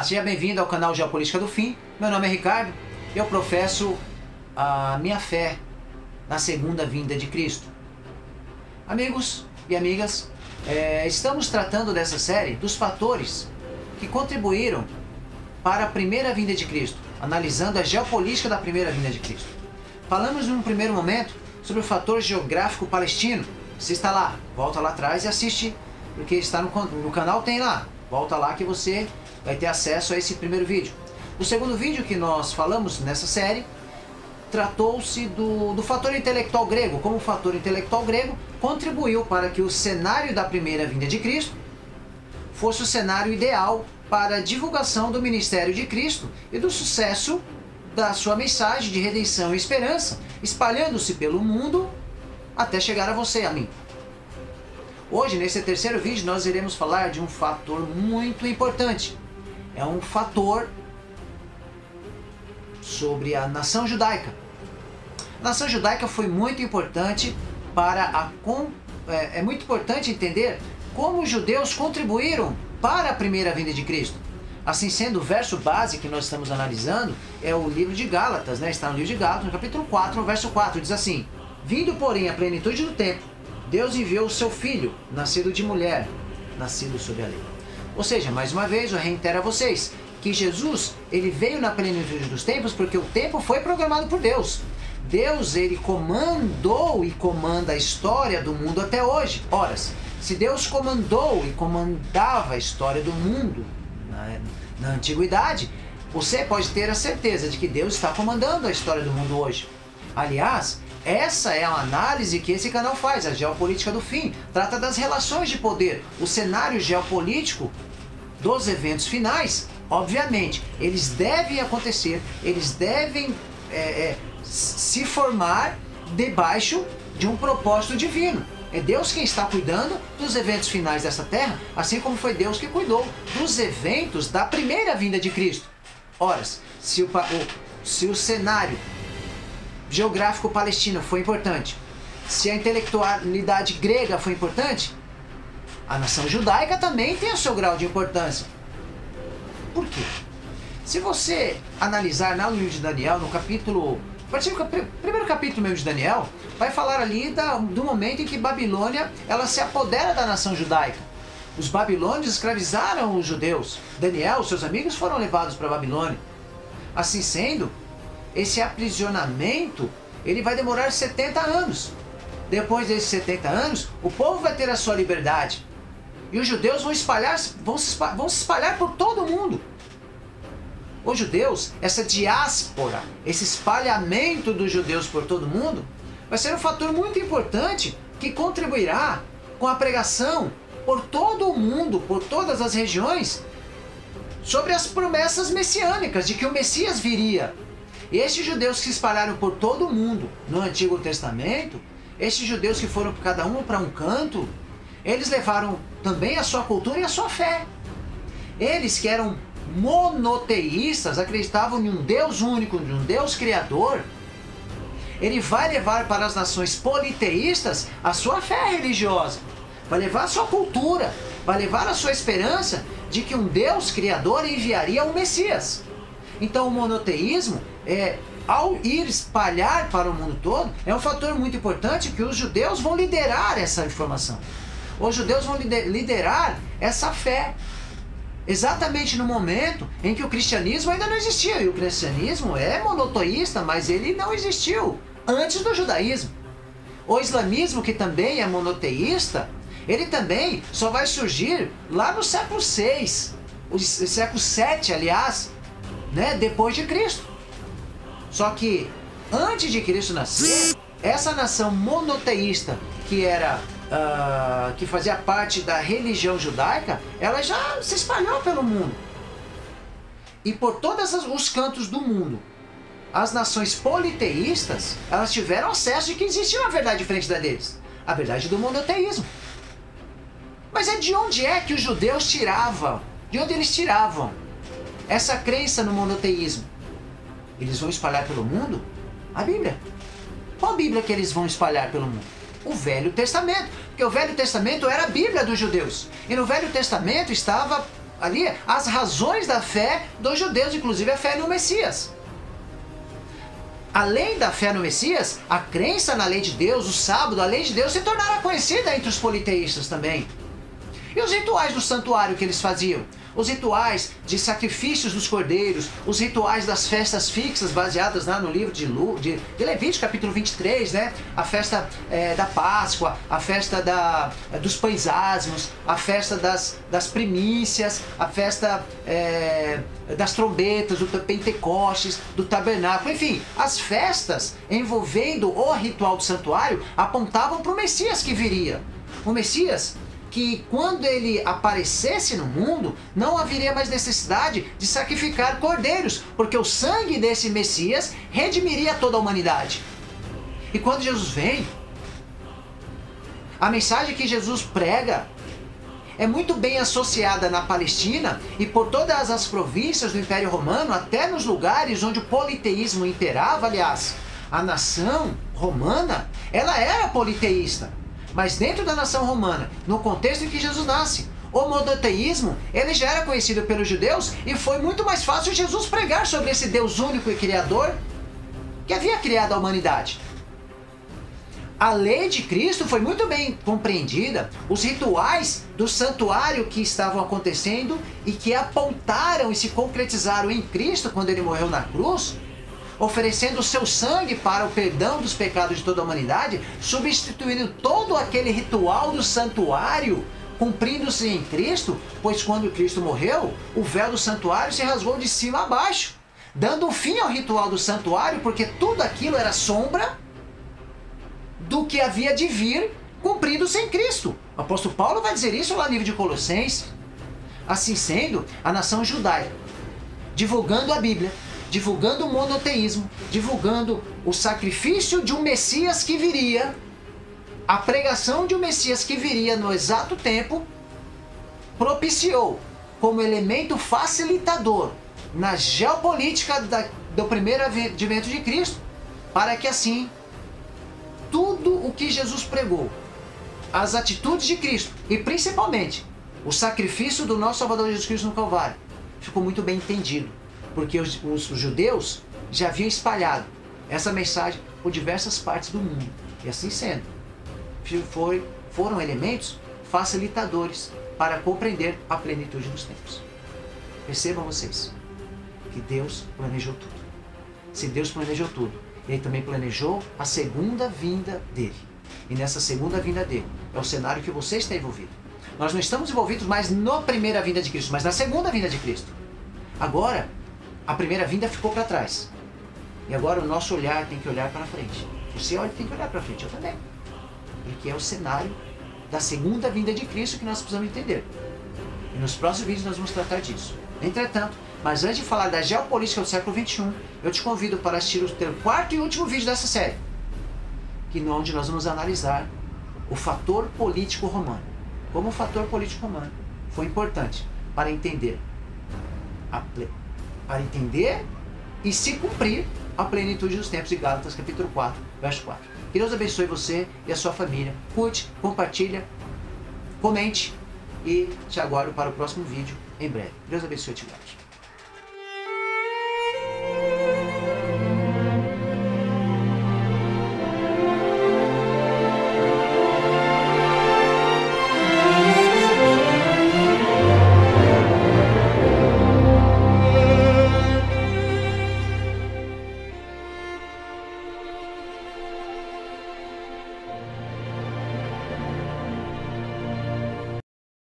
Olá, seja bem-vindo ao canal Geopolítica do Fim. Meu nome é Ricardo. Eu professo a minha fé na segunda vinda de Cristo. Amigos e amigas, estamos tratando dessa série dos fatores que contribuíram para a primeira vinda de Cristo, analisando a geopolítica da primeira vinda de Cristo. Falamos num primeiro momento sobre o fator geográfico palestino. Se está lá, volta lá atrás e assiste, porque está no canal, tem lá. Volta lá que você vai ter acesso a esse primeiro vídeo. O segundo vídeo que nós falamos nessa série tratou-se do fator intelectual grego, como o fator intelectual grego contribuiu para que o cenário da primeira vinda de Cristo fosse o cenário ideal para a divulgação do ministério de Cristo e do sucesso da sua mensagem de redenção e esperança, espalhando-se pelo mundo até chegar a você e a mim. Hoje, nesse terceiro vídeo, nós iremos falar de um fator muito importante. É um fator sobre a nação judaica. A nação judaica foi muito importante é muito importante entender como os judeus contribuíram para a primeira vinda de Cristo. Assim sendo, o verso base que nós estamos analisando é o livro de Gálatas, né? Está no livro de Gálatas, no capítulo 4, no verso 4, diz assim: vindo, porém, a plenitude do tempo, Deus enviou o seu Filho, nascido de mulher, nascido sob a lei. Ou seja, mais uma vez, eu reitero a vocês que Jesus, ele veio na plenitude dos tempos porque o tempo foi programado por Deus. Deus, ele comandou e comanda a história do mundo até hoje. Ora, se Deus comandou e comandava a história do mundo na antiguidade, você pode ter a certeza de que Deus está comandando a história do mundo hoje. Aliás, essa é a análise que esse canal faz, a Geopolítica do Fim. Trata das relações de poder, o cenário geopolítico dos eventos finais. Obviamente, eles devem acontecer, eles devem se formar debaixo de um propósito divino. É Deus quem está cuidando dos eventos finais dessa terra, assim como foi Deus que cuidou dos eventos da primeira vinda de Cristo. Ora, se o cenário geográfico palestino foi importante, se a intelectualidade grega foi importante, a nação judaica também tem o seu grau de importância. Por quê? Se você analisar no livro de Daniel, no capítulo, primeiro capítulo mesmo de Daniel, vai falar ali do momento em que Babilônia ela se apodera da nação judaica. Os babilônios escravizaram os judeus. Daniel e seus amigos foram levados para a Babilônia. Assim sendo, esse aprisionamento ele vai demorar 70 anos. Depois desses 70 anos, o povo vai ter a sua liberdade. E os judeus vão se espalhar por todo o mundo. Os judeus, essa diáspora, esse espalhamento dos judeus por todo o mundo, vai ser um fator muito importante que contribuirá com a pregação por todo o mundo, por todas as regiões, sobre as promessas messiânicas de que o Messias viria. E estes judeus que se espalharam por todo o mundo no Antigo Testamento, estes judeus que foram cada um para um canto, eles levaram também a sua cultura e a sua fé. Eles que eram monoteístas, acreditavam em um Deus único, em um Deus criador, ele vai levar para as nações politeístas a sua fé religiosa, vai levar a sua cultura, vai levar a sua esperança de que um Deus criador enviaria o Messias. Então o monoteísmo, ao ir espalhar para o mundo todo, é um fator muito importante que os judeus vão liderar essa informação. Os judeus vão liderar essa fé. Exatamente no momento em que o cristianismo ainda não existia. E o cristianismo é monoteísta, mas ele não existiu antes do judaísmo. O islamismo, que também é monoteísta, ele também só vai surgir lá no século VI, o século VII, aliás, né, depois de Cristo. Só que antes de Cristo nascer, essa nação monoteísta que fazia parte da religião judaica, ela já se espalhou pelo mundo. E por todos os cantos do mundo, as nações politeístas, elas tiveram acesso de que existia uma verdade diferente da deles. A verdade do monoteísmo. Mas de onde é que os judeus tiravam? De onde eles tiravam essa crença no monoteísmo? Eles vão espalhar pelo mundo a Bíblia. Qual Bíblia que eles vão espalhar pelo mundo? O Velho Testamento. Porque o Velho Testamento era a Bíblia dos judeus. E no Velho Testamento estava ali as razões da fé dos judeus, inclusive a fé no Messias. Além da fé no Messias, a crença na lei de Deus, o sábado, a lei de Deus se tornara conhecida entre os politeístas também. E os rituais do santuário que eles faziam? Os rituais de sacrifícios dos cordeiros, os rituais das festas fixas baseadas lá no livro de Levítico, capítulo 23, né? A festa da Páscoa, a festa dos pães asmos, a festa das primícias, a festa das trombetas, do Pentecostes, do tabernáculo, enfim, as festas envolvendo o ritual do santuário apontavam para o Messias que viria. O Messias que quando ele aparecesse no mundo, não haveria mais necessidade de sacrificar cordeiros, porque o sangue desse Messias redimiria toda a humanidade. E quando Jesus vem, a mensagem que Jesus prega é muito bem associada na Palestina e por todas as províncias do Império Romano, até nos lugares onde o politeísmo imperava. Aliás, a nação romana, ela era politeísta. Mas dentro da nação romana, no contexto em que Jesus nasce, o monoteísmo, ele já era conhecido pelos judeus e foi muito mais fácil Jesus pregar sobre esse Deus único e criador que havia criado a humanidade. A lei de Cristo foi muito bem compreendida, os rituais do santuário que estavam acontecendo e que apontaram e se concretizaram em Cristo quando ele morreu na cruz, oferecendo o seu sangue para o perdão dos pecados de toda a humanidade, substituindo todo aquele ritual do santuário, cumprindo-se em Cristo, pois quando Cristo morreu, o véu do santuário se rasgou de cima a baixo, dando fim ao ritual do santuário, porque tudo aquilo era sombra do que havia de vir, cumprindo-se em Cristo. O apóstolo Paulo vai dizer isso lá no livro de Colossenses. Assim sendo, a nação judaica, divulgando a Bíblia, divulgando o monoteísmo, divulgando o sacrifício de um Messias que viria, a pregação de um Messias que viria no exato tempo, propiciou como elemento facilitador na geopolítica do primeiro advento de Cristo, para que assim, tudo o que Jesus pregou, as atitudes de Cristo e principalmente o sacrifício do nosso Salvador Jesus Cristo no Calvário, ficou muito bem entendido. Porque os judeus já haviam espalhado essa mensagem por diversas partes do mundo. E assim sendo, foram elementos facilitadores para compreender a plenitude dos tempos. Percebam vocês que Deus planejou tudo. Se Deus planejou tudo, Ele também planejou a segunda vinda dele. E nessa segunda vinda dele, é o cenário que você está envolvido. Nós não estamos envolvidos mais na primeira vinda de Cristo, mas na segunda vinda de Cristo. Agora, a primeira vinda ficou para trás. E agora o nosso olhar tem que olhar para frente. Você tem que olhar para frente, eu também. Porque é o cenário da segunda vinda de Cristo que nós precisamos entender. E nos próximos vídeos nós vamos tratar disso. Entretanto, mas antes de falar da geopolítica do século XXI, eu te convido para assistir o quarto e último vídeo dessa série, onde nós vamos analisar o fator político romano. Como o fator político romano foi importante para entender e se cumprir a plenitude dos tempos de Gálatas, capítulo 4, verso 4. Que Deus abençoe você e a sua família. Curte, compartilha, comente e te aguardo para o próximo vídeo em breve. Deus abençoe e te guarde.